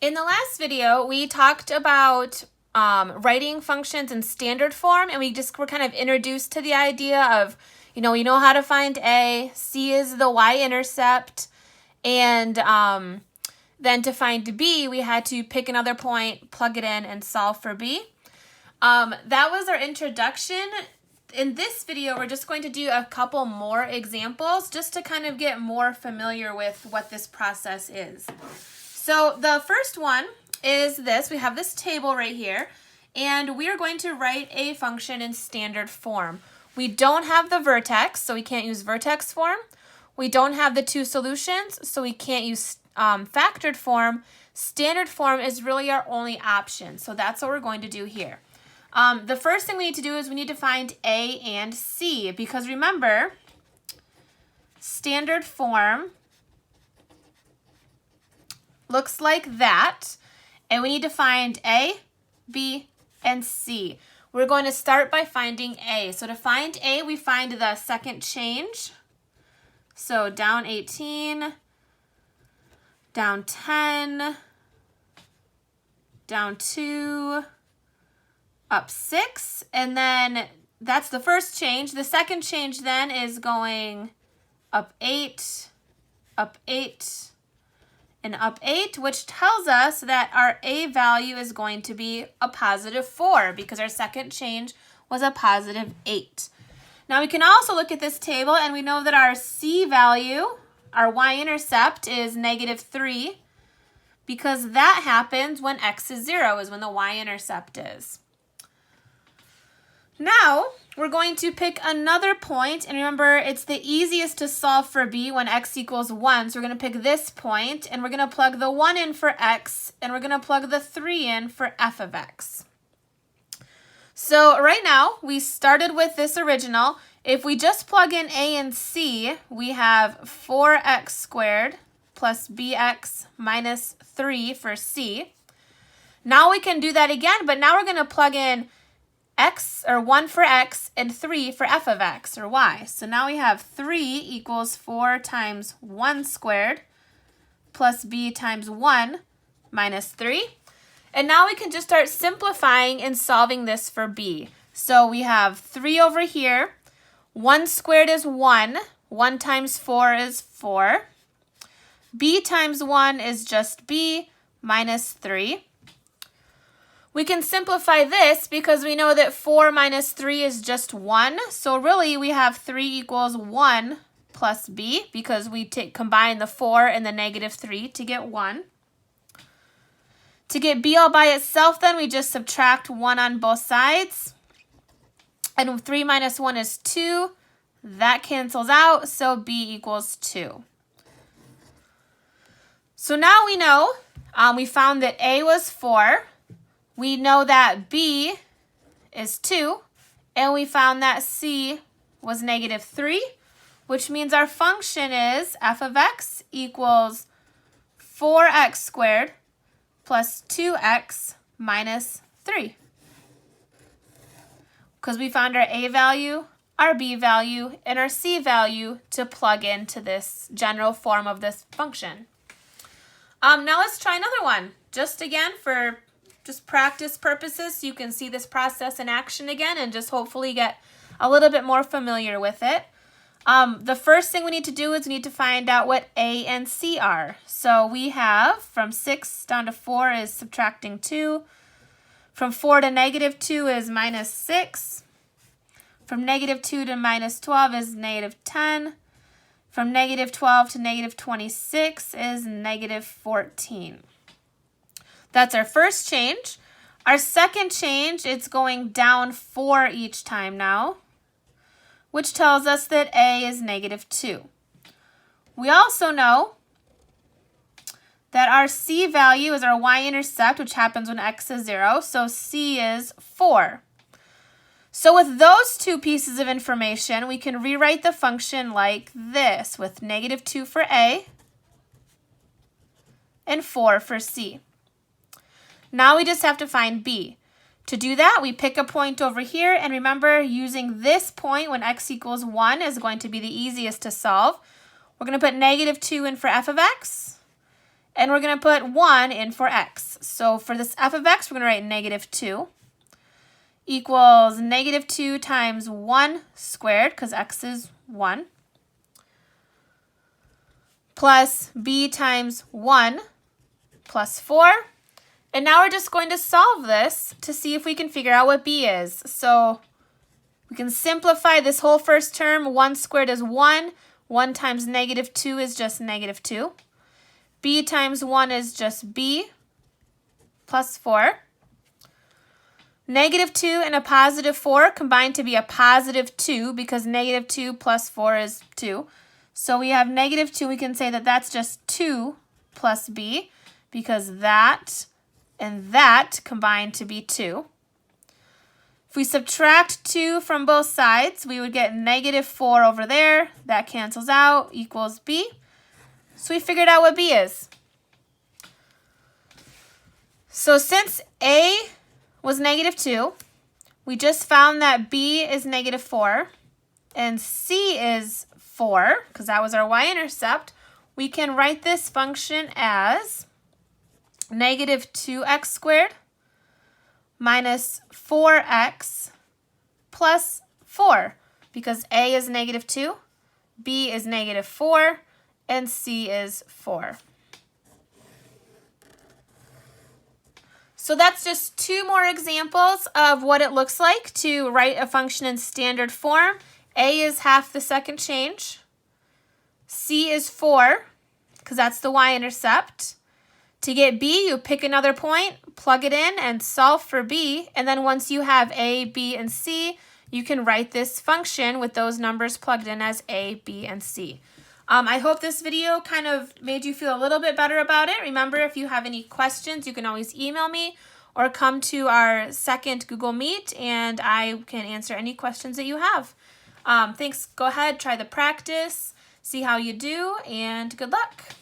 In the last video, we talked about writing functions in standard form, and we just were kind of introduced to the idea of, you know how to find A, C is the y-intercept, and then to find B, we had to pick another point, plug it in, and solve for B. That was our introduction. In this video, we're just going to do a couple more examples just to kind of get more familiar with what this process is. So the first one is this. We have this table right here, and we are going to write a function in standard form. We don't have the vertex, so we can't use vertex form. We don't have the two solutions, so we can't use factored form. Standard form is really our only option, so that's what we're going to do here. The first thing we need to do is we need to find A and C, because remember, standard form looks like that, and we need to find A, B, and C. We're going to start by finding A. So to find A, we find the second change. So down 18, down 10, down 2, up 6, and then that's the first change. The second change then is going up 8, and up 8, which tells us that our A value is going to be a positive 4 because our second change was a positive 8. Now we can also look at this table and we know that our C value, our y-intercept, is negative 3 because that happens when x is 0, is when the y-intercept is. Now, we're going to pick another point, and remember, it's the easiest to solve for B when x equals 1, so we're going to pick this point, and we're going to plug the 1 in for x, and we're going to plug the 3 in for f of x. So right now, we started with this original. If we just plug in A and C, we have 4x squared plus bx minus 3 for C. Now we can do that again, but now we're going to plug in x, or 1 for x, and 3 for f of x, or y. So now we have 3 equals 4 times 1 squared plus b times 1 minus 3. And now we can just start simplifying and solving this for b. So we have 3 over here. 1 squared is 1. 1 times 4 is 4. b times 1 is just b minus 3. We can simplify this because we know that 4 minus 3 is just 1. So really we have 3 equals 1 plus b because we combine the 4 and the negative 3 to get 1. To get b all by itself then we just subtract 1 on both sides. And 3 minus 1 is 2. That cancels out, so b equals 2. So now we know, we found that A was 4. We know that B is 2, and we found that C was negative 3, which means our function is f of x equals 4x squared plus 2x minus 3. Because we found our A value, our B value, and our C value to plug into this general form of this function. Now let's try another one, just again for practice purposes, so you can see this process in action again and just hopefully get a little bit more familiar with it. The first thing we need to do is we need to find out what A and C are. So we have from 6 down to 4 is subtracting 2. From 4 to negative 2 is minus 6. From negative 2 to minus 12 is negative 10. From negative 12 to negative 26 is negative 14. That's our first change. Our second change, it's going down 4 each time now, which tells us that A is negative 2. We also know that our C value is our y-intercept, which happens when x is 0, so C is 4. So with those two pieces of information, we can rewrite the function like this, with negative 2 for A and 4 for C. Now we just have to find B. To do that, we pick a point over here, and remember, using this point when x equals 1 is going to be the easiest to solve. We're going to put negative 2 in for f of x, and we're going to put 1 in for x. So for this f of x, we're going to write negative 2 equals negative 2 times 1 squared, because x is 1, plus b times 1 plus 4. And now we're just going to solve this to see if we can figure out what b is. So we can simplify this whole first term. 1 squared is 1. 1 times negative 2 is just negative 2. B times 1 is just b plus 4. Negative 2 and a positive 4 combine to be a positive 2 because negative 2 plus 4 is 2. So we have negative 2. We can say that that's just 2 plus b because that and that combine to be 2. If we subtract 2 from both sides, we would get negative 4 over there. That cancels out, equals b. So we figured out what b is. So since a was negative 2, we just found that b is negative 4, and c is 4, because that was our y-intercept. We can write this function as negative 2x squared minus 4x plus 4, because a is negative 2, b is negative 4, and c is 4. So that's just 2 more examples of what it looks like to write a function in standard form. A is half the second change. C is 4, because that's the y-intercept. To get b, you pick another point, plug it in, and solve for b. And then once you have a, b, and c, you can write this function with those numbers plugged in as a, b, and c. I hope this video kind of made you feel a little bit better about it. Remember, if you have any questions, you can always email me or come to our second Google Meet, and I can answer any questions that you have. Thanks. Go ahead, try the practice, see how you do, and good luck.